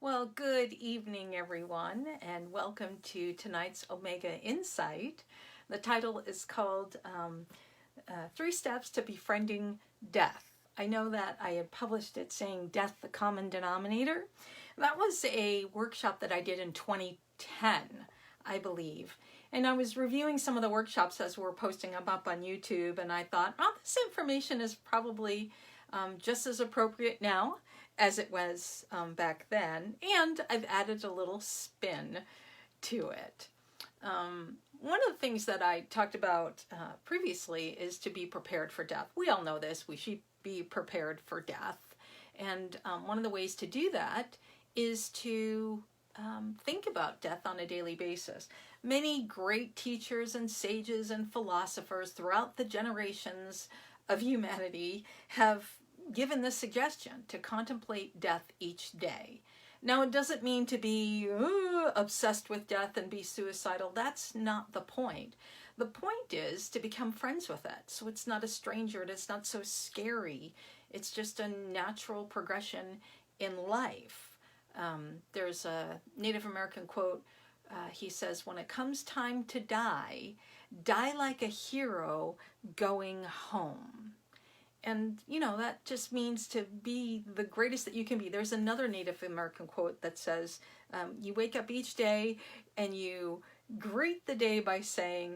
Well, good evening, everyone, and welcome to tonight's Omega Insight. The title is called Three Steps to Befriending Death. I know that I had published it saying Death, the Common Denominator. That was a workshop that I did in 2010, I believe. And I was reviewing some of the workshops as we were posting them up on YouTube, and I thought, oh, this information is probably just as appropriate now as it was back then, and I've added a little spin to it. One of the things that I talked about previously is to be prepared for death. We all know this. We should be prepared for death. And one of the ways to do that is to think about death on a daily basis. Many great teachers and sages and philosophers throughout the generations of humanity have given the suggestion to contemplate death each day. Now, it doesn't mean to be obsessed with death and be suicidal. That's not the point. The point is to become friends with it. So it's not a stranger and it's not so scary. It's just a natural progression in life. There's a Native American quote. He says, when it comes time to die, die like a hero going home. And, you know, that just means to be the greatest that you can be. There's another Native American quote that says, you wake up each day and you greet the day by saying,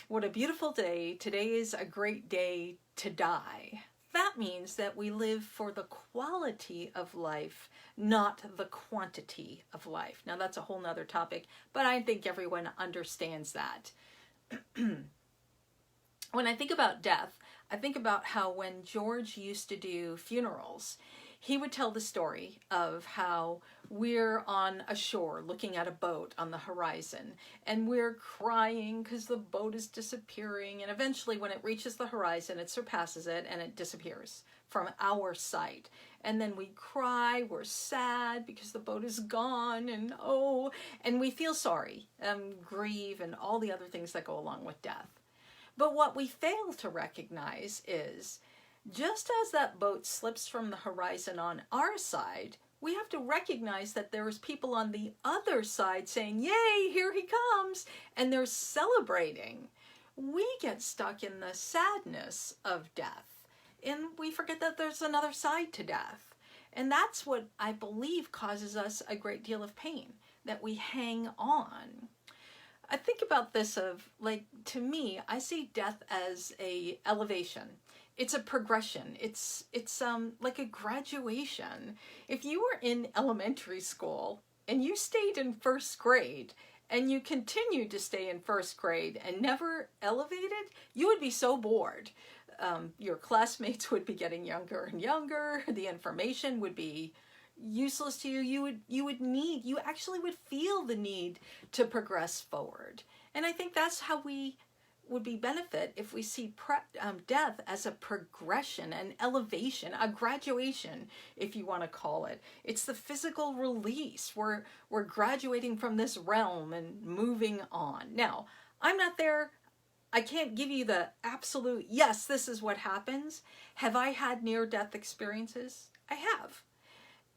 what a beautiful day. Today is a great day to die. That means that we live for the quality of life, not the quantity of life. Now, that's a whole nother topic, but I think everyone understands that. When I think about death, I think about how when George used to do funerals, he would tell the story of how we're on a shore looking at a boat on the horizon and we're crying because the boat is disappearing, and eventually when it reaches the horizon it surpasses it and it disappears from our sight. And then we cry, we're sad because the boat is gone, and we feel sorry, grieve, and all the other things that go along with death. But what we fail to recognize is, just as that boat slips from the horizon on our side, we have to recognize that there's people on the other side saying, yay, here he comes, and they're celebrating. We get stuck in the sadness of death, and we forget that there's another side to death. And that's what I believe causes us a great deal of pain, that we hang on. I think about this to me, I see death as a elevation. It's a progression. It's like a graduation. If you were in elementary school and you stayed in first grade and you continued to stay in first grade and never elevated, you would be so bored. Your classmates would be getting younger and younger. The information would be useless to you. You actually would feel the need to progress forward. And I think that's how we would be benefit if we see death as a progression, an elevation, a graduation, if you want to call it. It's the physical release. We're graduating from this realm and moving on. Now, I'm not there. I can't give you the absolute, yes, this is what happens. Have I had near-death experiences? I have.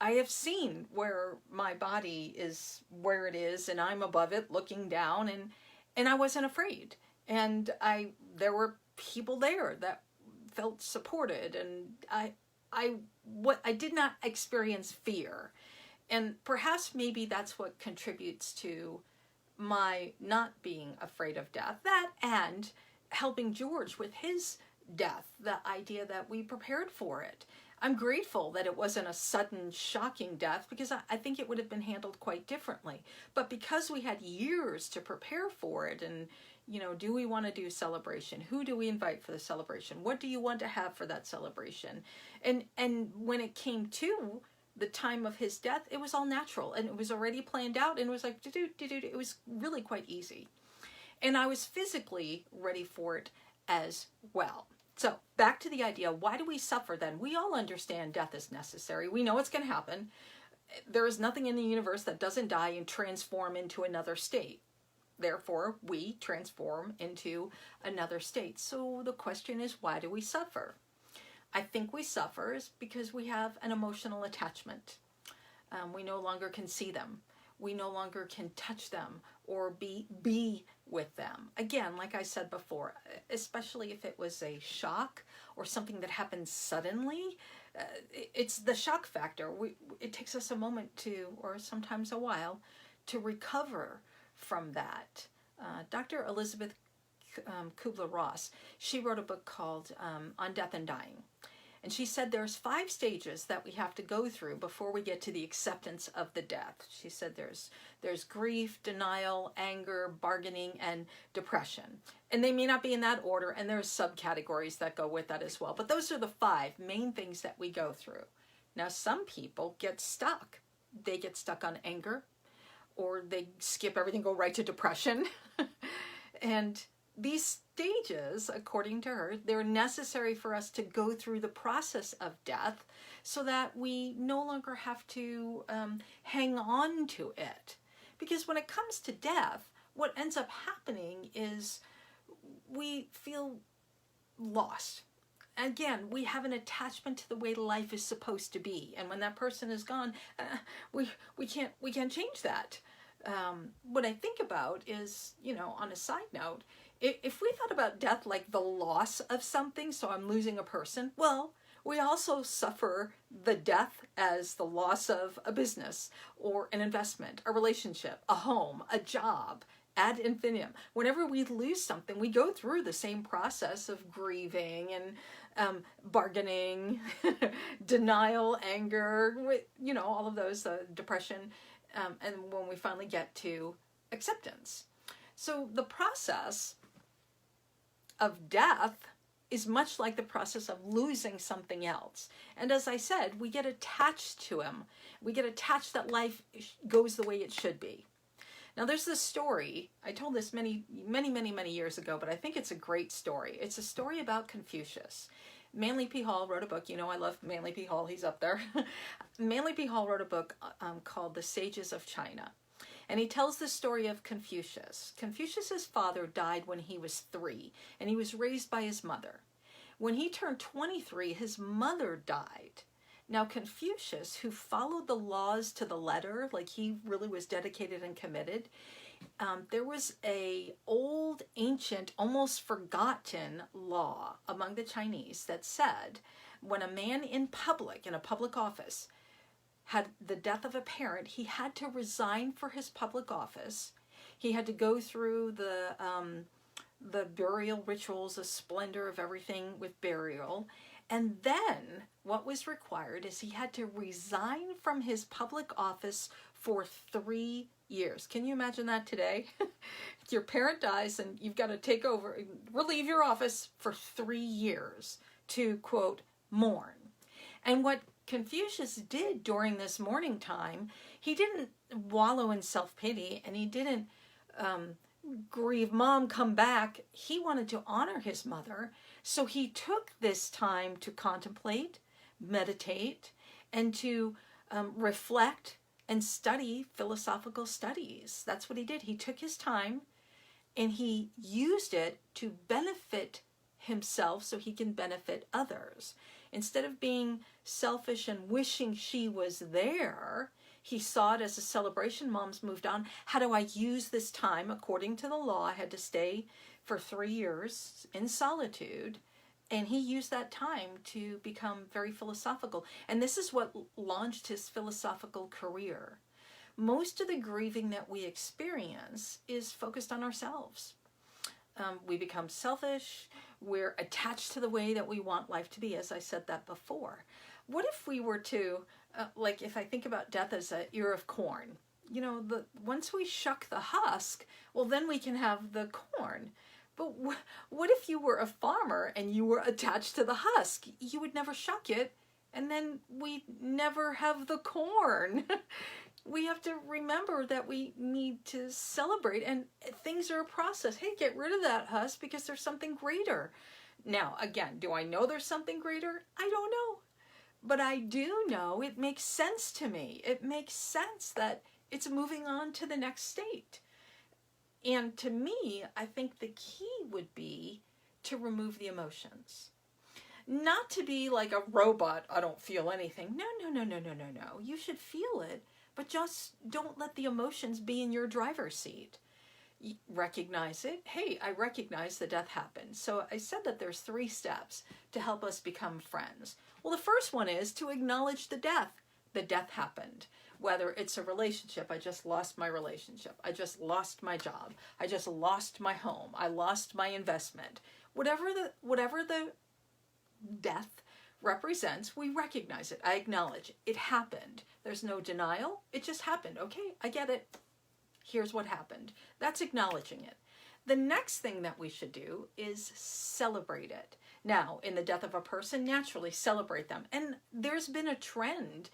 I have seen where my body is where it is and I'm above it looking down, and I wasn't afraid. And there were people there that felt supported, and I did not experience fear. And perhaps maybe that's what contributes to my not being afraid of death. That and helping George with his death, the idea that we prepared for it. I'm grateful that it wasn't a sudden, shocking death, because I think it would have been handled quite differently. But because we had years to prepare for it, and, do we want to do celebration? Who do we invite for the celebration? What do you want to have for that celebration? And when it came to the time of his death, it was all natural, and it was already planned out, and it was like, it was really quite easy. And I was physically ready for it as well. So back to the idea, why do we suffer then? We all understand death is necessary. We know it's going to happen. There is nothing in the universe that doesn't die and transform into another state. Therefore, we transform into another state. So the question is, why do we suffer? I think we suffer is because we have an emotional attachment. We no longer can see them. We no longer can touch them or be with them. Again, like I said before, especially if it was a shock or something that happened suddenly, it's the shock factor. It takes us a moment to, or sometimes a while, to recover from that. Dr. Elizabeth Kubler-Ross, she wrote a book called On Death and Dying. And she said there's 5 stages that we have to go through before we get to the acceptance of the death. She said there's grief, denial, anger, bargaining, and depression. And they may not be in that order, and there's subcategories that go with that as well. But those are the 5 main things that we go through. Now, some people get stuck. They get stuck on anger, or they skip everything, go right to depression. And these stages, according to her, they're necessary for us to go through the process of death so that we no longer have to hang on to it. Because when it comes to death, what ends up happening is we feel lost. Again, we have an attachment to the way life is supposed to be. And when that person is gone, we can't change that. What I think about is, on a side note, if we thought about death like the loss of something, so I'm losing a person, well, we also suffer the death as the loss of a business or an investment, a relationship, a home, a job, ad infinitum. Whenever we lose something, we go through the same process of grieving and bargaining, denial, anger, all of those, depression, and when we finally get to acceptance. So the process of death is much like the process of losing something else. And as I said, we get attached to him. We get attached that life goes the way it should be. Now there's this story, I told this many years ago, but I think it's a great story. It's a story about Confucius. Manly P. Hall wrote a book, I love Manly P. Hall, he's up there. Manly P. Hall wrote a book called The Sages of China. And he tells the story of Confucius. Confucius's father died when he was 3, and he was raised by his mother. When he turned 23, his mother died. Now Confucius, who followed the laws to the letter, like he really was dedicated and committed, there was a old, ancient, almost forgotten law among the Chinese that said when a man in a public office, had the death of a parent, he had to resign for his public office. He had to go through the burial rituals, the splendor of everything with burial. And then what was required is he had to resign from his public office for 3 years. Can you imagine that today? Your parent dies and you've got to take over, relieve your office for 3 years to, quote, mourn. And what Confucius did during this mourning time, he didn't wallow in self-pity and he didn't grieve, Mom, come back. He wanted to honor his mother. So he took this time to contemplate, meditate, and to reflect and study philosophical studies. That's what he did. He took his time and he used it to benefit himself so he can benefit others. Instead of being selfish and wishing she was there, he saw it as a celebration. Mom's moved on. How do I use this time? According to the law, I had to stay for 3 years in solitude. And he used that time to become very philosophical. And this is what launched his philosophical career. Most of the grieving that we experience is focused on ourselves. We become selfish. We're attached to the way that we want life to be, as I said that before. What if we were to, if I think about death as an ear of corn, once we shuck the husk, well, then we can have the corn. But what if you were a farmer and you were attached to the husk? You would never shuck it, and then we never have the corn. We have to remember that we need to celebrate, and things are a process. Hey, get rid of that husk because there's something greater. Now, again, do I know there's something greater? I don't know. But I do know it makes sense to me. It makes sense that it's moving on to the next state. And to me, I think the key would be to remove the emotions. Not to be like a robot, I don't feel anything. No, no, no, no, no, no, no. You should feel it, but just don't let the emotions be in your driver's seat. Recognize it. Hey, I recognize the death happened. So I said that there's 3 steps to help us become friends. Well, the first one is to acknowledge the death. The death happened. Whether it's a relationship, I just lost my relationship. I just lost my job. I just lost my home. I lost my investment. Whatever the death represents, we recognize it. I acknowledge it happened. There's no denial. It just happened. Okay, I get it. Here's what happened. That's acknowledging it. The next thing that we should do is celebrate it. Now, in the death of a person, naturally celebrate them. And there's been a trend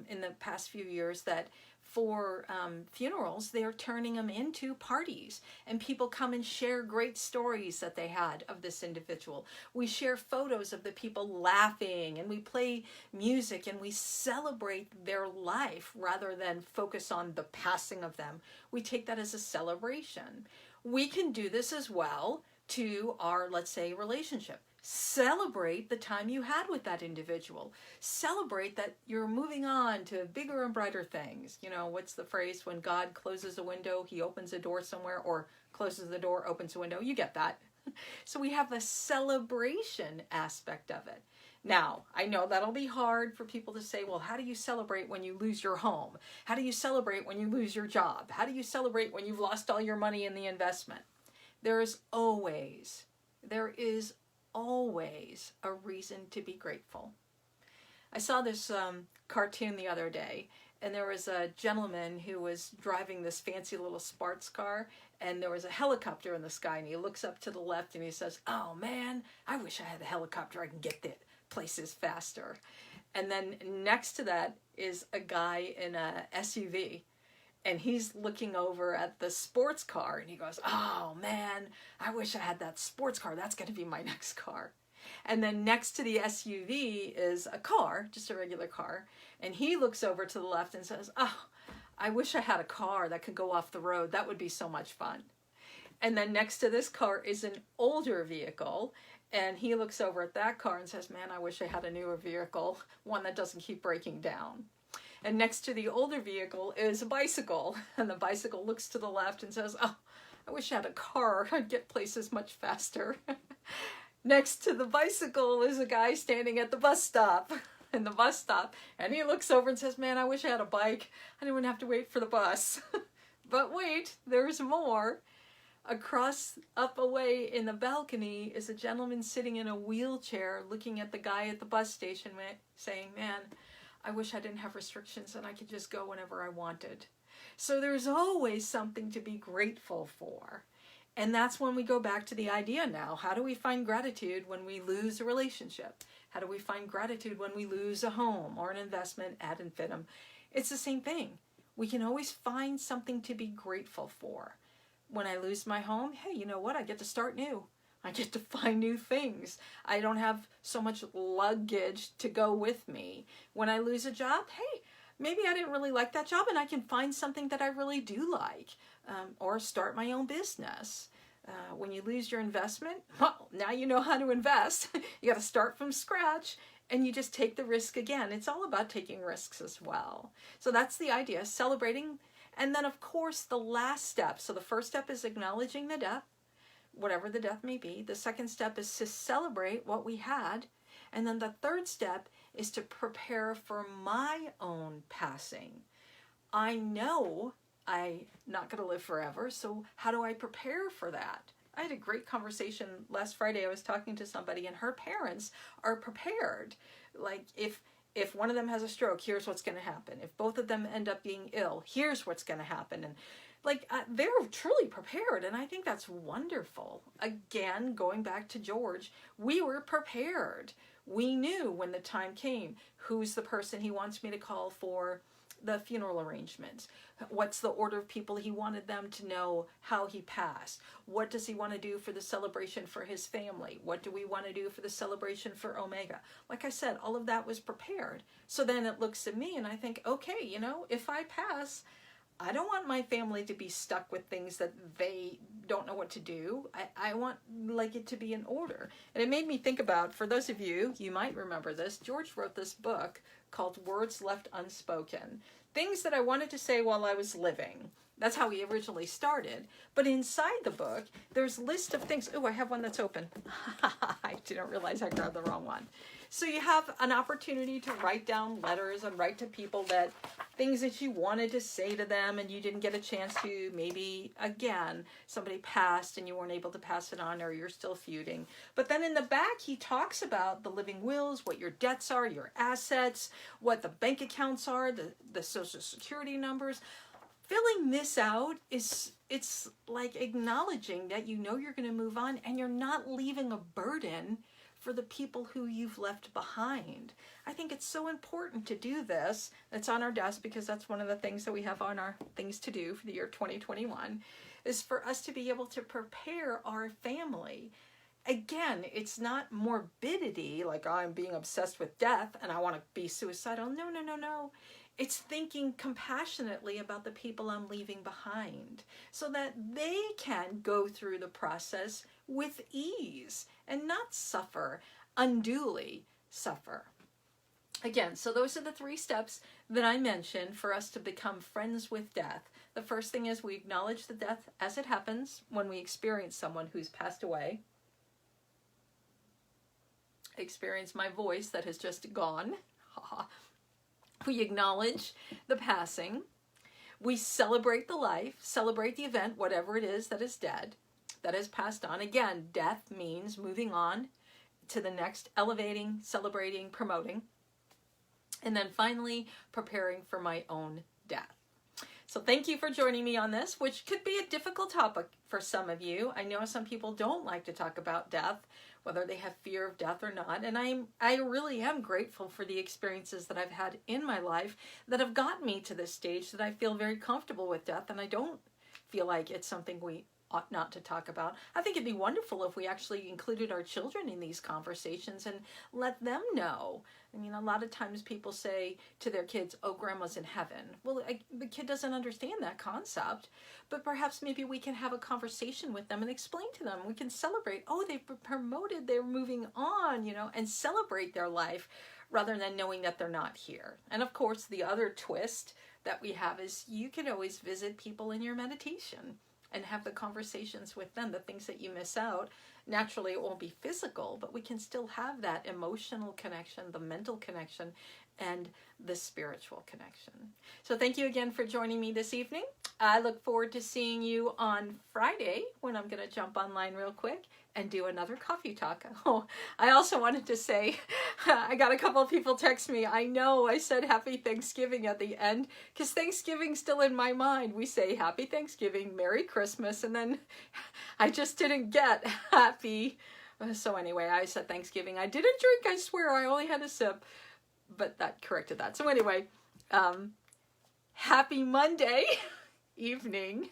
in the past few years that for funerals, they're turning them into parties. And people come and share great stories that they had of this individual. We share photos of the people laughing, and we play music, and we celebrate their life rather than focus on the passing of them. We take that as a celebration. We can do this as well to our, let's say, relationship. Celebrate the time you had with that individual. Celebrate that you're moving on to bigger and brighter things. You know, what's the phrase? When God closes a window, he opens a door somewhere, or closes the door, opens a window. You get that. So we have the celebration aspect of it. Now, I know that'll be hard for people to say, well, how do you celebrate when you lose your home? How do you celebrate when you lose your job? How do you celebrate when you've lost all your money in the investment? There is always a reason to be grateful. I saw this cartoon the other day, and there was a gentleman who was driving this fancy little sports car, and there was a helicopter in the sky, and he looks up to the left and he says, oh man, I wish I had a helicopter. I can get there places faster. And then next to that is a guy in a SUV, and he's looking over at the sports car, and he goes, oh man, I wish I had that sports car. That's going to be my next car. And then next to the SUV is a car, just a regular car, and he looks over to the left and says, oh, I wish I had a car that could go off the road. That would be so much fun. And then next to this car is an older vehicle, and he looks over at that car and says, man, I wish I had a newer vehicle, one that doesn't keep breaking down. And next to the older vehicle is a bicycle, and the bicycle looks to the left and says, oh, I wish I had a car. I'd get places much faster. Next to the bicycle is a guy standing at the bus stop, and he looks over and says, man, I wish I had a bike. I didn't have to wait for the bus. But wait, there's more. Across, up away in the balcony is a gentleman sitting in a wheelchair looking at the guy at the bus station saying, man, I wish I didn't have restrictions and I could just go whenever I wanted. So there's always something to be grateful for. And that's when we go back to the idea now. How do we find gratitude when we lose a relationship? How do we find gratitude when we lose a home or an investment ad infinitum? It's the same thing. We can always find something to be grateful for. When I lose my home, hey, you know what? I get to start new. I get to find new things. I don't have so much luggage to go with me. When I lose a job, hey, maybe I didn't really like that job and I can find something that I really do like, or start my own business. When you lose your investment, well, now you know how to invest. You got to start from scratch and you just take the risk again. It's all about taking risks as well. So that's the idea, celebrating. And then, of course, the last step. So the first step is acknowledging the death, whatever the death may be. The second step is to celebrate what we had. And then the third step is to prepare for my own passing. I know I'm not going to live forever, so how do I prepare for that? I had a great conversation last Friday. I was talking to somebody, and her parents are prepared. Like, if one of them has a stroke, here's what's going to happen. If both of them end up being ill, here's what's going to happen. And they're truly prepared, and I think that's wonderful. Again, going back to George, we were prepared. We knew when the time came, who's the person he wants me to call for the funeral arrangements. What's the order of people he wanted them to know how he passed? What does he want to do for the celebration for his family? What do we want to do for the celebration for Omega? Like I said, all of that was prepared. So then it looks at me and I think, okay, if I pass, I don't want my family to be stuck with things that they don't know what to do. I want like it to be in order. And it made me think about, for those of you, you might remember this, George wrote this book called Words Left Unspoken. Things that I wanted to say while I was living. That's how he originally started. But inside the book, there's a list of things. Oh, I have one that's open. I didn't realize I grabbed the wrong one. So you have an opportunity to write down letters and write to people that things that you wanted to say to them and you didn't get a chance to. Maybe, again, somebody passed and you weren't able to pass it on, or you're still feuding. But then in the back, he talks about the living wills, what your debts are, your assets, what the bank accounts are, the social security numbers. Filling this out it's like acknowledging that you know you're going to move on and you're not leaving a burden for the people who you've left behind. I think it's so important to do this. It's on our desk because that's one of the things that we have on our things to do for the year 2021, is for us to be able to prepare our family. Again, it's not morbidity, like I'm being obsessed with death and I want to be suicidal. No. It's thinking compassionately about the people I'm leaving behind so that they can go through the process with ease and not suffer, unduly suffer. Again, so those are the 3 steps that I mentioned for us to become friends with death. The first thing is we acknowledge the death as it happens when we experience someone who's passed away. Experience my voice that has just gone. We acknowledge the passing. We celebrate the life, celebrate the event, whatever it is that is dead, that has passed on. Again, death means moving on to the next, elevating, celebrating, promoting. And then finally, preparing for my own death. So thank you for joining me on this, which could be a difficult topic for some of you. I know some people don't like to talk about death, whether they have fear of death or not. And I really am grateful for the experiences that I've had in my life that have gotten me to this stage that I feel very comfortable with death. And I don't feel like it's something we ought not to talk about. I think it'd be wonderful if we actually included our children in these conversations and let them know. I mean, a lot of times people say to their kids, oh, grandma's in heaven. Well, the kid doesn't understand that concept, but perhaps maybe we can have a conversation with them and explain to them. We can celebrate, oh, they've been promoted, they're moving on, and celebrate their life rather than knowing that they're not here. And of course, the other twist that we have is you can always visit people in your meditation and have the conversations with them, the things that you miss out. Naturally, it won't be physical, but we can still have that emotional connection, the mental connection, and the spiritual connection. So thank you again for joining me this evening. I look forward to seeing you on Friday when I'm going to jump online real quick and do another coffee talk. Oh, I also wanted to say, I got a couple of people text me. I know I said Happy Thanksgiving at the end because Thanksgiving's still in my mind. We say Happy Thanksgiving, Merry Christmas, and then I just didn't get happy. So anyway, I said Thanksgiving. I didn't drink, I swear. I only had a sip, but that corrected that. So anyway, happy Monday evening.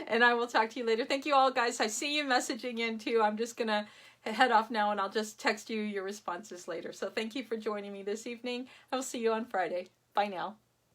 And I will talk to you later. Thank you all, guys. I see you messaging in too. I'm just going to head off now and I'll just text you your responses later. So thank you for joining me this evening. I will see you on Friday. Bye now.